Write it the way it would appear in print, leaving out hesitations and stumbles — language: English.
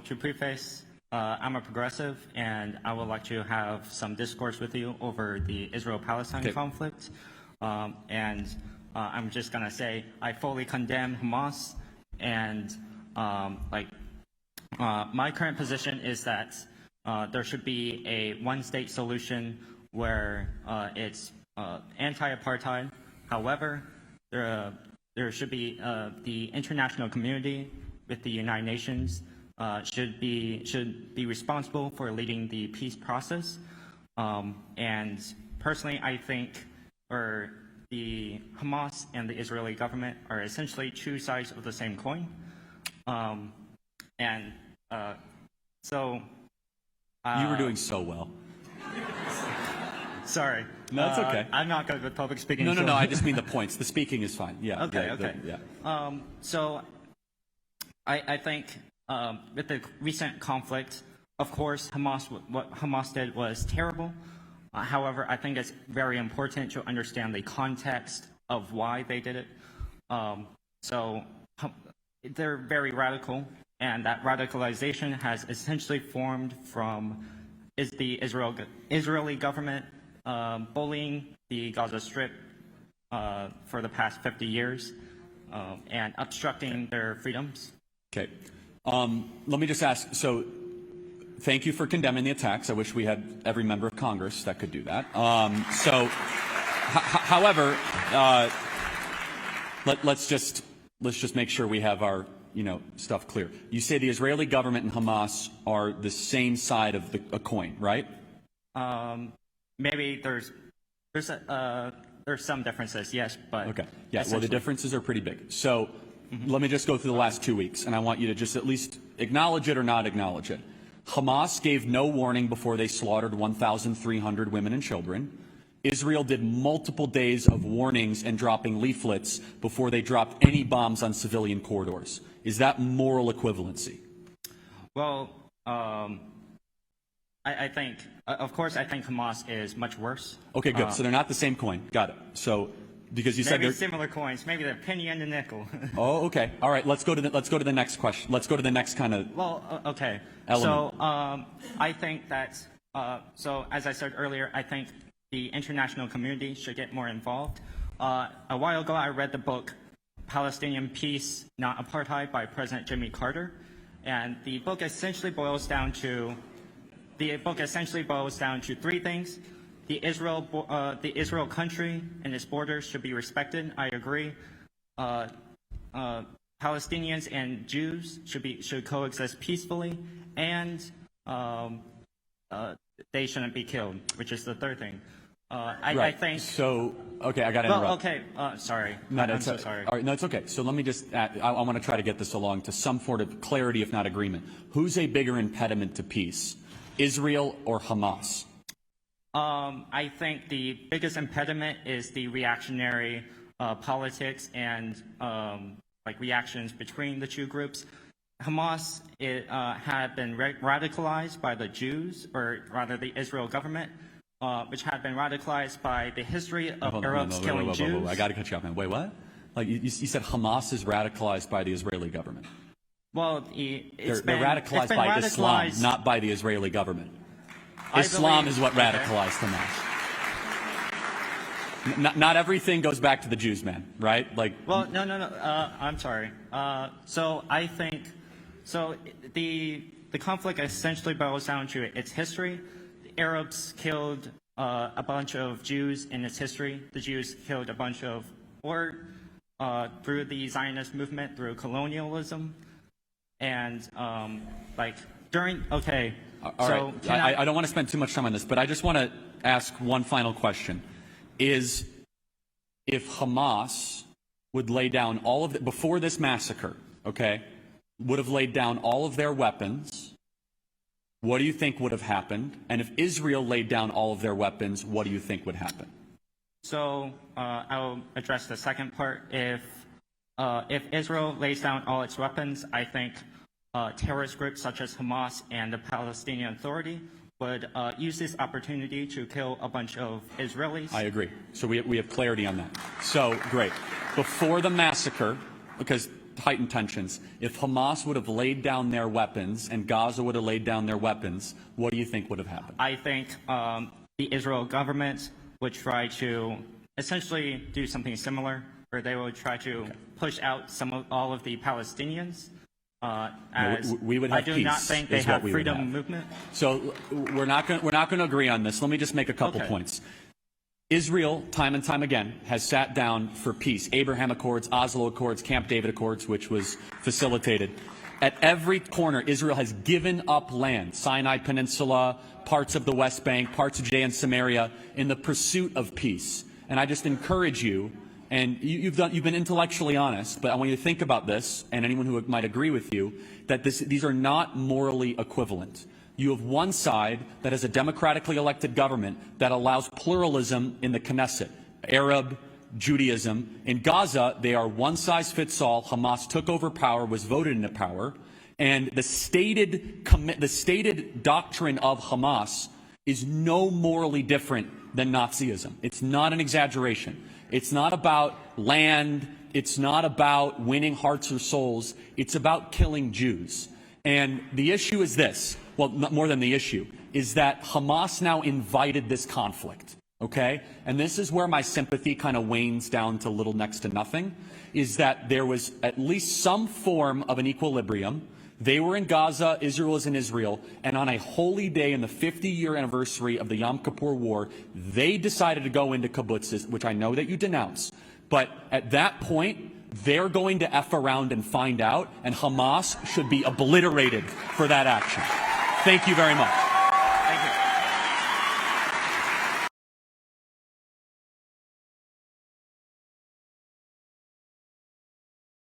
to preface, I'm a progressive, and I would like to have some discourse with you over the Israel-Palestine conflict. I'm just going to say I fully condemn Hamas, and my current position is that there should be a one-state solution where it's anti-apartheid. However, there should be the international community with the United Nations should be responsible for leading the peace process. And personally, I think the Hamas and the Israeli government are essentially two sides of the same coin. You were doing so well. Sorry. No, it's okay. I'm not good with public speaking. No. I just mean the points. The speaking is fine. Yeah. Okay. Yeah. So I think with the recent conflict, of course, what Hamas did was terrible. However, I think it's very important to understand the context of why they did it. They're very radical, and that radicalization has essentially formed from the Israeli government bullying the Gaza Strip for the past 50 years and obstructing their freedoms. Okay. Let me just ask, so thank you for condemning the attacks. I wish we had every member of Congress that could do that. However, let's just make sure we have our stuff clear. You say the Israeli government and Hamas are the same side of a coin, right? Maybe there's some differences, yes, but okay, yeah. Well, the differences are pretty big. So let me just go through the last 2 weeks, and I want you to just at least acknowledge it or not acknowledge it. Hamas gave no warning before they slaughtered 1,300 women and children. Israel did multiple days of warnings and dropping leaflets before they dropped any bombs on civilian corridors. Is that moral equivalency? Well, I think, of course, I think Hamas is much worse. Okay, good. So they're not the same coin. Got it. So, because you said they're similar coins, maybe the penny and the nickel. Oh, okay. All right. Let's go to the next question. Let's go to the next kind of. Well, okay. Element. So, I think that. So, as I said earlier, I think the international community should get more involved. A while ago, I read the book "Palestinian Peace, Not Apartheid" by President Jimmy Carter, and the book essentially boils down to three things. The Israel country and its borders should be respected. I agree. Palestinians and Jews should coexist peacefully, and they shouldn't be killed, which is the third thing. I think. So, okay, I got to interrupt. Well, okay, sorry. I'm so sorry. All right, no, it's okay. So let me just add, I want to try to get this along to some sort of clarity, if not agreement. Who's a bigger impediment to peace, Israel or Hamas? I think the biggest impediment is the reactionary politics and reactions between the two groups. Hamas had been radicalized by the Jews, or rather the Israel government, which had been radicalized by the history of Arabs killing Jews. I got to cut you off, man. Wait, what? Like you said, Hamas is radicalized by the Israeli government. Well, they're radicalized by Islam, not by the Israeli government. Islam is what radicalized Hamas. Not everything goes back to the Jews, man, right? Well, no. I'm sorry. So I think the conflict essentially boils down to its history. The Arabs killed a bunch of Jews in its history. The Jews killed a bunch of, through the Zionist movement, through colonialism, and okay. All right. I don't want to spend too much time on this, but I just want to ask one final question. Is if Hamas would lay down all of before this massacre, okay, would have laid down all of their weapons, what do you think would have happened? And if Israel laid down all of their weapons, what do you think would happen? So I'll address the second part. If Israel lays down all its weapons, I think terrorist groups such as Hamas and the Palestinian Authority would use this opportunity to kill a bunch of Israelis. I agree. So we have clarity on that. So, great. Before the massacre, because heightened tensions. If Hamas would have laid down their weapons and Gaza would have laid down their weapons, what do you think would have happened? I think the Israel government would try to essentially do something similar, where they would try to push out all of the Palestinians. We would have I do not peace, think they is what have we would freedom have. of movement. So we're not going to agree on this. Let me just make a couple Okay. points. Israel, time and time again, has sat down for peace. Abraham Accords, Oslo Accords, Camp David Accords, which was facilitated. At every corner, Israel has given up land, Sinai Peninsula, parts of the West Bank, parts of Judea and Samaria, in the pursuit of peace. And I just encourage you, and you've been intellectually honest, but I want you to think about this, and anyone who might agree with you, that these are not morally equivalent. You have one side that has a democratically elected government that allows pluralism in the Knesset, Arab, Judaism. In Gaza, they are one size fits all. Hamas took over power, was voted into power, and the stated doctrine of Hamas is no morally different than Nazism. It's not an exaggeration. It's not about land. It's not about winning hearts or souls. It's about killing Jews. And the issue is this. Well, more than the issue, is that Hamas now invited this conflict, okay? And this is where my sympathy kind of wanes down to little next to nothing, is that there was at least some form of an equilibrium. They were in Gaza, Israel is in Israel, and on a holy day in the 50-year anniversary of the Yom Kippur War, they decided to go into kibbutzes, which I know that you denounce. But at that point, they're going to F around and find out, and Hamas should be obliterated for that action. Thank you very much.